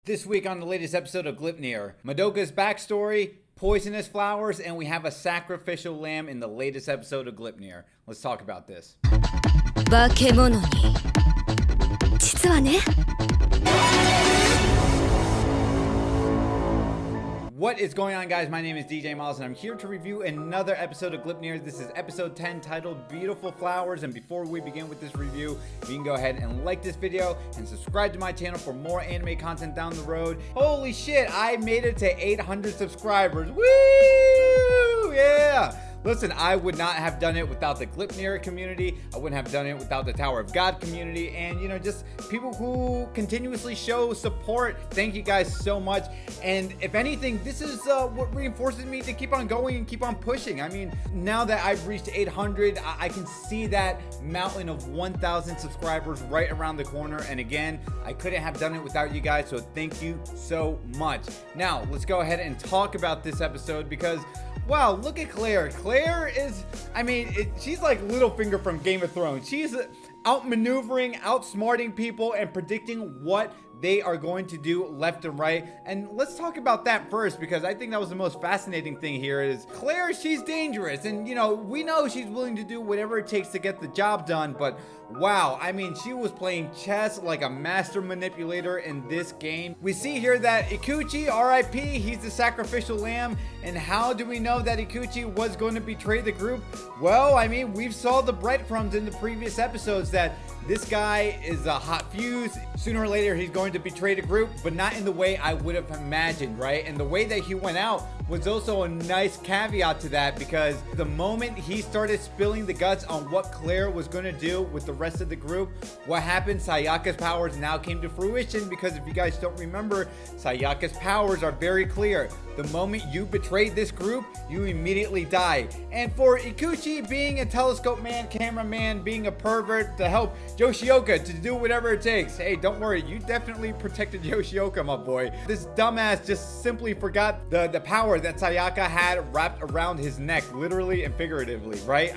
This week on the latest episode of Gleipnir, Madoka's backstory, poisonous flowers, and we have a sacrificial lamb in the latest episode of Gleipnir. Let's talk about this. 化け物に実はね What is going on, guys? My name is DJ Milez, and I'm here to review another episode of Gleipnir. This is episode 10 titled Beautiful Flowers. And before we begin with this review, you can go ahead and like this video and subscribe to my channel for more anime content down the road. Holy shit, I made it to 800 subscribers. Woo! Yeah! Listen, I would not have done it without the Gleipnir community. I wouldn't have done it without the Tower of God community. And, just people who continuously show support. Thank you guys so much. And if anything, this is what reinforces me to keep on going and keep on pushing. I mean, now that I've reached 800, I can see that mountain of 1,000 subscribers right around the corner. And again, I couldn't have done it without you guys. So thank you so much. Now, let's go ahead and talk about this episode because, wow, look at Claire. Claire is, she's like Littlefinger from Game of Thrones. She's outmaneuvering, outsmarting people, and predicting what they are going to do left and right. And let's talk about that first, because I think that was the most fascinating thing here is Claire, she's dangerous. And, we know she's willing to do whatever it takes to get the job done. But wow, she was playing chess like a master manipulator in this game. We see here that Ikuchi, RIP, he's the sacrificial lamb. And how do we know that Ikuchi was going to betray the group? Well, we've saw the breadcrumbs in the previous episodes that this guy is a hot fuse. Sooner or later, he's going to betray the group, but not in the way I would have imagined, right? And the way that he went out was also a nice caveat to that, because the moment he started spilling the guts on what Claire was going to do with the rest of the group, what happened? Sayaka's powers now came to fruition, because if you guys don't remember, Sayaka's powers are very clear. The moment you betray this group, you immediately die. And for Ikuchi being a telescope man, cameraman, being a pervert to help Yoshioka to do whatever it takes. Hey, don't worry, you definitely protected Yoshioka, my boy. This dumbass just simply forgot the power that Sayaka had wrapped around his neck, literally and figuratively, right?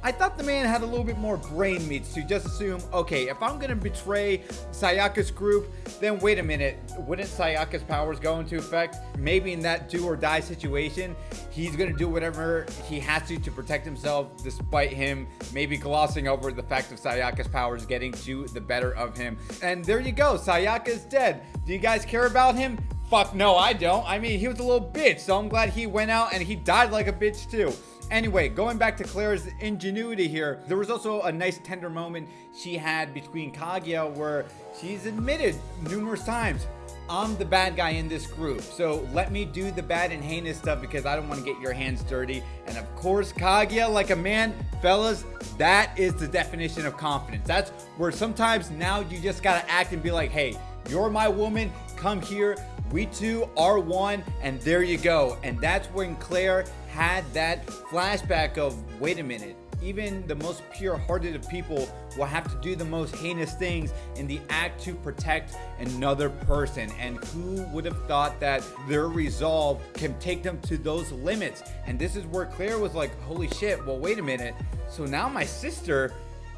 I thought the man had a little bit more brain meats to just assume, okay, if I'm gonna betray Sayaka's group, then wait a minute, wouldn't Sayaka's powers go into effect? Maybe in that do or die situation, he's gonna do whatever he has to protect himself, despite him maybe glossing over the fact of Sayaka's powers getting to the better of him. And there you go, Sayaka's dead. Do you guys care about him? Fuck no, I don't. He was a little bitch, so I'm glad he went out and he died like a bitch too. Anyway, going back to Claire's ingenuity here, there was also a nice tender moment she had between Kagaya where she's admitted numerous times, I'm the bad guy in this group, so let me do the bad and heinous stuff because I don't want to get your hands dirty. And of course, Kagaya, like a man, fellas, that is the definition of confidence. That's where sometimes now you just gotta act and be like, hey, you're my woman, come here, we two are one, and there you go. And that's when Claire had that flashback of, wait a minute, even the most pure-hearted of people will have to do the most heinous things in the act to protect another person. And who would have thought that their resolve can take them to those limits? And this is where Claire was like, holy shit, well, wait a minute. So now my sister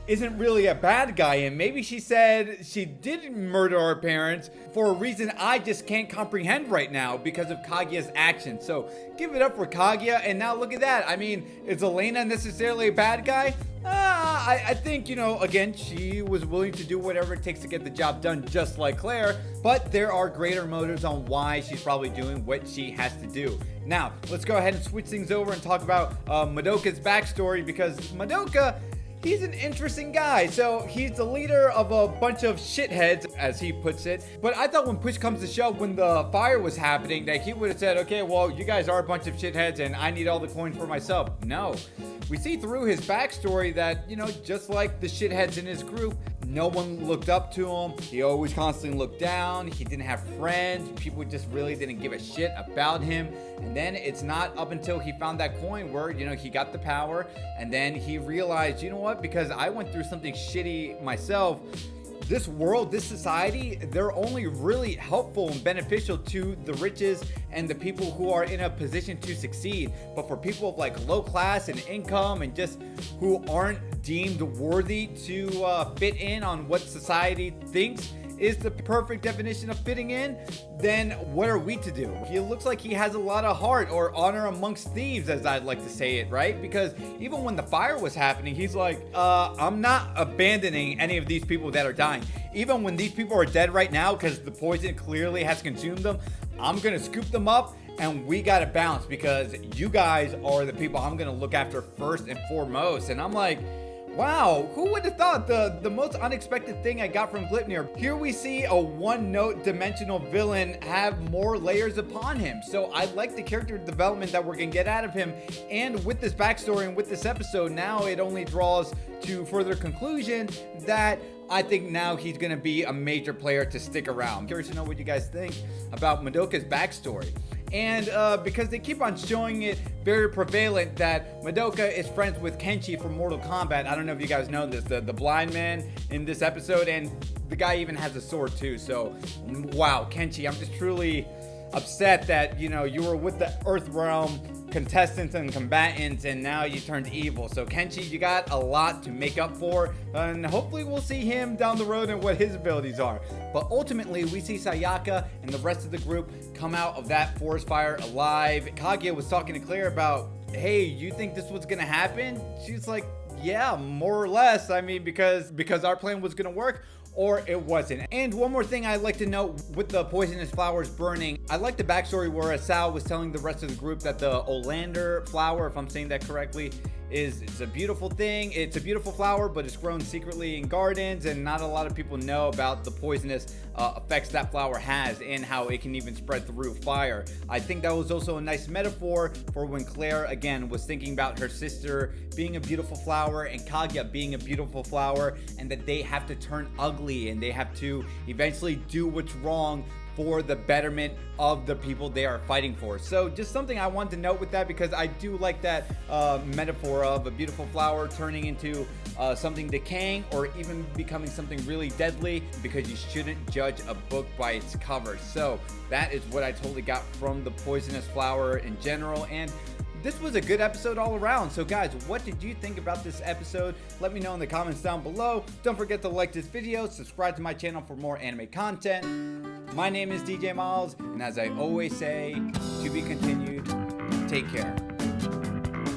isn't really a bad guy, and maybe she said she didn't murder her parents for a reason I just can't comprehend right now because of Kagaya's actions. So give it up for Kagaya. And now look at that. Is Elena necessarily a bad guy? I think, again, she was willing to do whatever it takes to get the job done, just like Claire, but there are greater motives on why she's probably doing what she has to do. Now, let's go ahead and switch things over and talk about Madoka's backstory, because Madoka, he's an interesting guy. So he's the leader of a bunch of shitheads, as he puts it. But I thought when push comes to shove, when the fire was happening, that he would have said, okay, well, you guys are a bunch of shitheads and I need all the coins for myself. No. We see through his backstory that, just like the shitheads in his group, no one looked up to him. He always constantly looked down. He didn't have friends. People just really didn't give a shit about him. And then it's not up until he found that coin where, he got the power. And then he realized, you know what? Because I went through something shitty myself, this world, this society, they're only really helpful and beneficial to the riches and the people who are in a position to succeed. But for people of like low class and income and just who aren't deemed worthy to fit in on what society thinks, is the perfect definition of fitting in, then what are we to do? He looks like he has a lot of heart, or honor amongst thieves, as I'd like to say it, right? Because even when the fire was happening, he's like, I'm not abandoning any of these people that are dying. Even when these people are dead right now because the poison clearly has consumed them, I'm gonna scoop them up and we gotta bounce because you guys are the people I'm gonna look after first and foremost. And I'm like, wow, who would have thought? The most unexpected thing I got from Gleipnir. Here we see a one-note dimensional villain have more layers upon him. So I like the character development that we're gonna get out of him. And with this backstory and with this episode, now it only draws to further conclusion that I think now he's gonna be a major player to stick around. I'm curious to know what you guys think about Madoka's backstory. And because they keep on showing it very prevalent that Madoka is friends with Kenshi from Mortal Kombat. I don't know if you guys know this, the blind man in this episode, and the guy even has a sword too. So, wow, Kenshi, I'm just truly upset that, you know, you were with the Earth Realm contestants and combatants and now you turned evil. So Kenshi, you got a lot to make up for, and hopefully we'll see him down the road and what his abilities are. But ultimately we see Sayaka and the rest of the group come out of that forest fire alive. Kagaya was talking to Claire about, hey, you think this was gonna happen? She's like, yeah, more or less. I mean, because our plan was gonna work, or it wasn't. And one more thing I'd like to note with the poisonous flowers burning, I like the backstory where Asao was telling the rest of the group that the Olander flower, if I'm saying that correctly, it's a beautiful thing. It's a beautiful flower, but it's grown secretly in gardens, and not a lot of people know about the poisonous effects that flower has and how it can even spread through fire. I think that was also a nice metaphor for when Claire, again, was thinking about her sister being a beautiful flower and Kagaya being a beautiful flower, and that they have to turn ugly and they have to eventually do what's wrong for the betterment of the people they are fighting for. So just something I want to note with that, because I do like that metaphor of a beautiful flower turning into something decaying or even becoming something really deadly, because you shouldn't judge a book by its cover. So that is what I totally got from the poisonous flower in general, and this was a good episode all around. So guys, what did you think about this episode? Let me know in the comments down below. Don't forget to like this video, subscribe to my channel for more anime content. My name is DJ Miles, and as I always say, to be continued, take care.